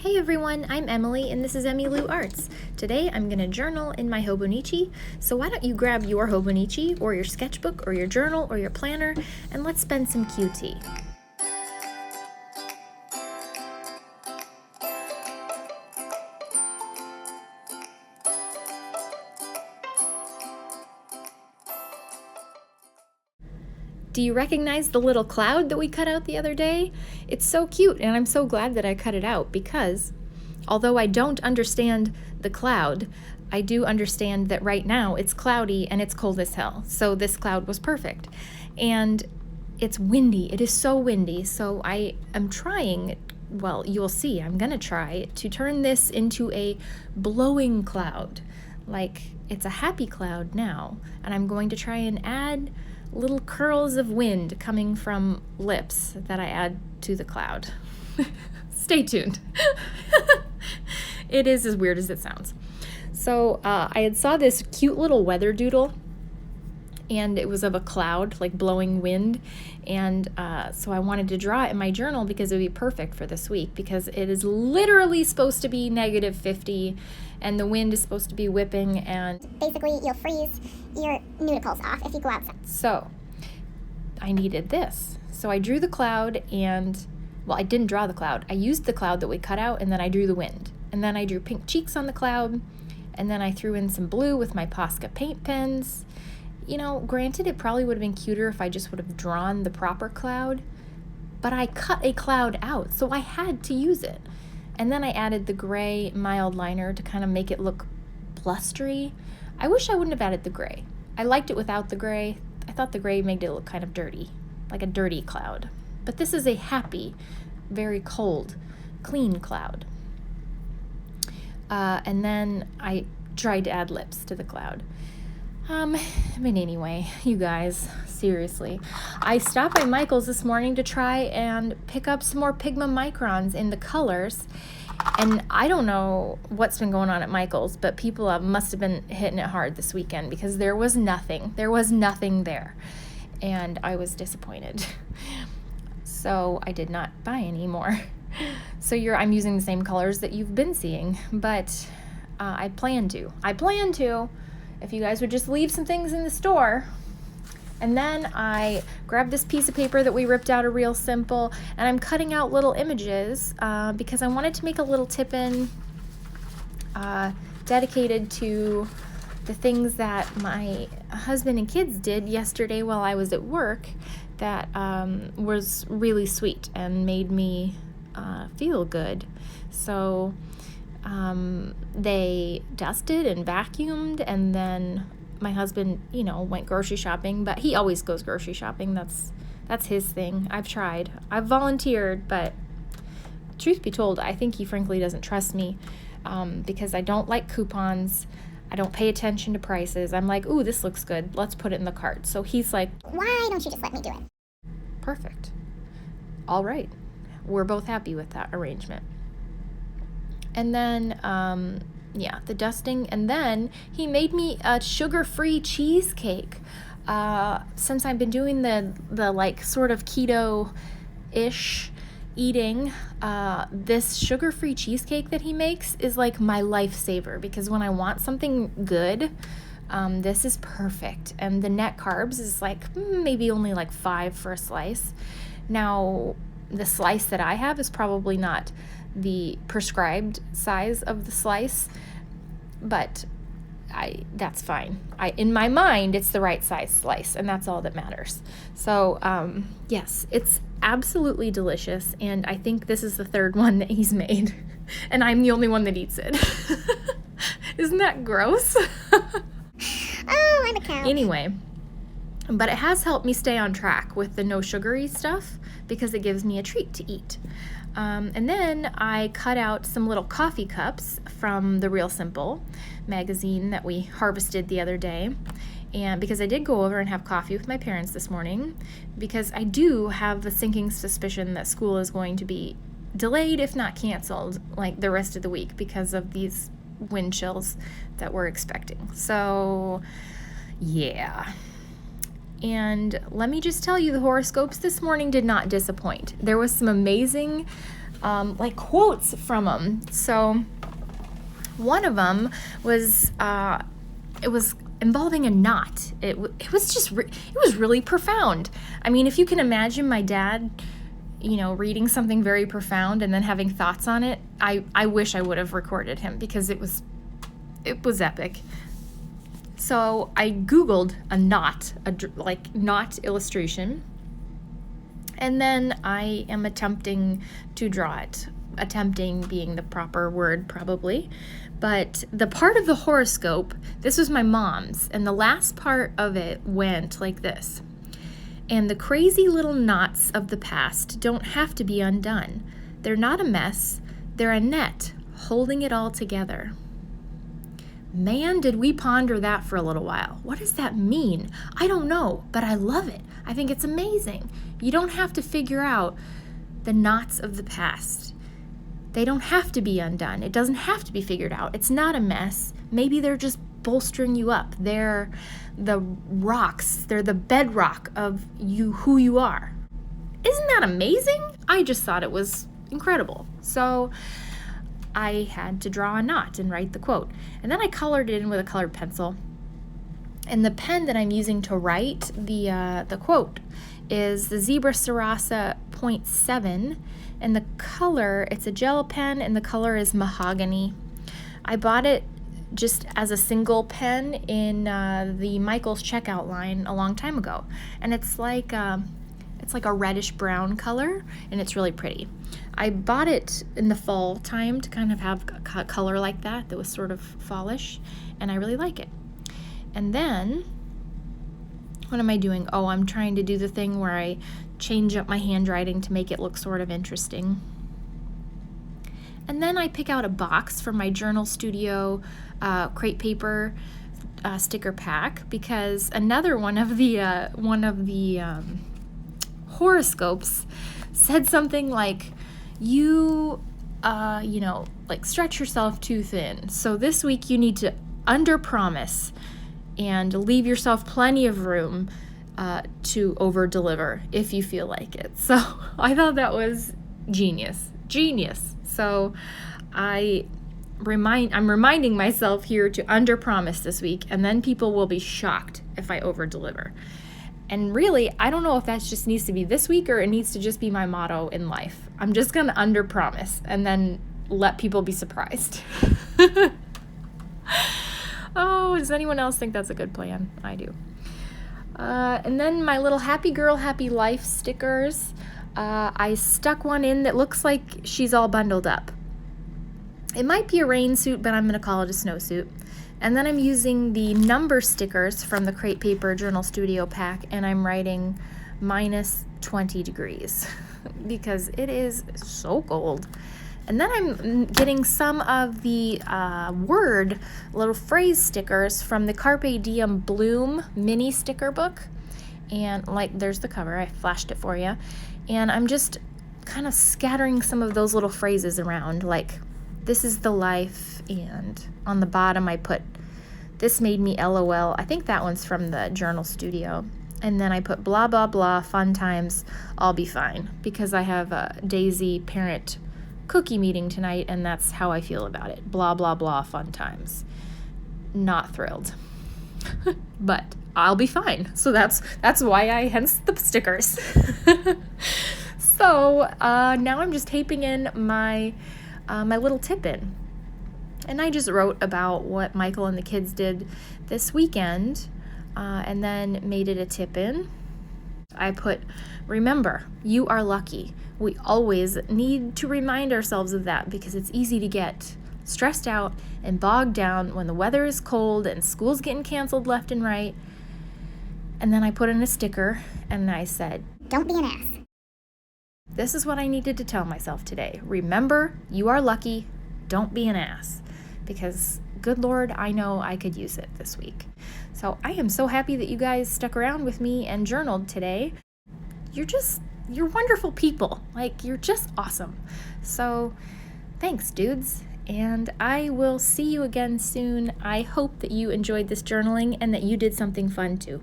Hey everyone, I'm Emily and this is Emmylou Arts. Today I'm going to journal in my Hobonichi, so why don't you grab your Hobonichi or your sketchbook or your journal or your planner and let's spend some QT. Do you recognize the little cloud that we cut out the other day? It's so cute and I'm so glad that I cut it out because although I don't understand the cloud, I do understand that right now it's cloudy and it's cold as hell. So this cloud was perfect. And it's windy. It is so windy. So I am trying, well, you'll see, I'm gonna try to turn this into a blowing cloud. Like it's a happy cloud now. And I'm going to try and add little curls of wind coming from lips that I add to the cloud. Stay tuned. It is as weird as it sounds. So I had saw this cute little weather doodle and it was of a cloud, like blowing wind. And so I wanted to draw it in my journal because it would be perfect for this week because it is literally supposed to be -50 and the wind is supposed to be whipping and basically you'll freeze your nudicles off if you go outside. So I needed this. So I drew the cloud and, well, I didn't draw the cloud. I used the cloud that we cut out and then I drew the wind. And then I drew pink cheeks on the cloud and then I threw in some blue with my Posca paint pens. You know, granted, it probably would have been cuter if I just would have drawn the proper cloud, but I cut a cloud out, so I had to use it. And then I added the gray mild liner to kind of make it look blustery. I wish I wouldn't have added the gray. I liked it without the gray. I thought the gray made it look kind of dirty, like a dirty cloud. But this is a happy, very cold, clean cloud. And then I tried to add lips to the cloud. But anyway, you guys, seriously. I stopped by Michael's this morning to try and pick up some more Pigma Microns in the colors. And I don't know what's been going on at Michael's, but people must have been hitting it hard this weekend because there was nothing. There was nothing there. And I was disappointed. So I did not buy any more. So I'm using the same colors that you've been seeing, but I plan to. If you guys would just leave some things in the store. And then I grabbed this piece of paper that we ripped out of Real Simple, and I'm cutting out little images because I wanted to make a little tip-in dedicated to the things that my husband and kids did yesterday while I was at work that was really sweet and made me feel good. So they dusted and vacuumed, and then my husband, went grocery shopping, but he always goes grocery shopping. That's his thing. I've tried. I've volunteered, but truth be told, I think he frankly doesn't trust me because I don't like coupons. I don't pay attention to prices. I'm like, ooh, this looks good. Let's put it in the cart. So he's like, why don't you just let me do it? Perfect. All right. We're both happy with that arrangement. And then, the dusting. And then he made me a sugar-free cheesecake. Since I've been doing the like sort of keto-ish eating, this sugar-free cheesecake that he makes is like my lifesaver because when I want something good, this is perfect. And the net carbs is like maybe only like 5 for a slice. Now, the slice that I have is probably not the prescribed size of the slice, but that's fine. In my mind, it's the right size slice, and that's all that matters. So, yes, it's absolutely delicious, and I think this is the 3rd one that he's made, and I'm the only one that eats it. Isn't that gross? Oh, I'm a cow. Anyway, but it has helped me stay on track with the no sugary stuff because it gives me a treat to eat. And then I cut out some little coffee cups from the Real Simple magazine that we harvested the other day. And because I did go over and have coffee with my parents this morning, because I do have the sinking suspicion that school is going to be delayed, if not canceled, like the rest of the week because of these wind chills that we're expecting. So, yeah. And let me just tell you, the horoscopes this morning did not disappoint. There was some amazing like quotes from them. So one of them was, it was involving a knot. It was really profound. I mean, if you can imagine my dad, reading something very profound and then having thoughts on it, I wish I would have recorded him, because it was epic. So I Googled a knot, knot illustration, and then I am attempting to draw it. Attempting being the proper word, probably. But the part of the horoscope, this was my mom's, and the last part of it went like this. And the crazy little knots of the past don't have to be undone. They're not a mess, they're a net holding it all together. Man, did we ponder that for a little while. What does that mean? I don't know, but I love it. I think it's amazing. You don't have to figure out the knots of the past. They don't have to be undone. It doesn't have to be figured out. It's not a mess. Maybe they're just bolstering you up. They're the rocks. They're the bedrock of who you are. Isn't that amazing? I just thought it was incredible. So I had to draw a knot and write the quote. And then I colored it in with a colored pencil. And the pen that I'm using to write the quote is the Zebra Sarasa 0.7. And the color, it's a gel pen, and the color is mahogany. I bought it just as a single pen in the Michaels checkout line a long time ago. And it's like a reddish brown color, and it's really pretty. I bought it in the fall time to kind of have a color like that was sort of fallish, and I really like it. And then, what am I doing? Oh, I'm trying to do the thing where I change up my handwriting to make it look sort of interesting. And then I pick out a box from my Journal Studio crepe paper sticker pack, because another one of the horoscopes said something like, stretch yourself too thin. So this week you need to underpromise and leave yourself plenty of room to over-deliver if you feel like it. So I thought that was genius. So I'm reminding myself here to underpromise this week, and then people will be shocked if I over-deliver. And really, I don't know if that just needs to be this week or it needs to just be my motto in life. I'm just going to underpromise and then let people be surprised. Oh, does anyone else think that's a good plan? I do. And then my little Happy Girl, Happy Life stickers. I stuck one in that looks like she's all bundled up. It might be a rain suit, but I'm going to call it a snowsuit. And then I'm using the number stickers from the Crepe Paper Journal Studio pack, and I'm writing minus 20 degrees because it is so cold. And then I'm getting some of the word little phrase stickers from the Carpe Diem Bloom mini sticker book. And there's the cover, I flashed it for you. And I'm just kind of scattering some of those little phrases around, like, this is the life, and on the bottom I put, this made me LOL. I think that one's from the Journal Studio. And then I put blah, blah, blah, fun times, I'll be fine, because I have a Daisy parent cookie meeting tonight, and that's how I feel about it. Blah, blah, blah, fun times. Not thrilled. But I'll be fine. So that's why I hence the stickers. So now I'm just taping in my little tip-in. And I just wrote about what Michael and the kids did this weekend, and then made it a tip-in. I put, remember, you are lucky. We always need to remind ourselves of that, because it's easy to get stressed out and bogged down when the weather is cold and school's getting canceled left and right. And then I put in a sticker, and I said, don't be an ass. This is what I needed to tell myself today. Remember, you are lucky. Don't be an ass. Because, good Lord, I know I could use it this week. So I am so happy that you guys stuck around with me and journaled today. You're wonderful people. You're just awesome. So thanks, dudes. And I will see you again soon. I hope that you enjoyed this journaling and that you did something fun too.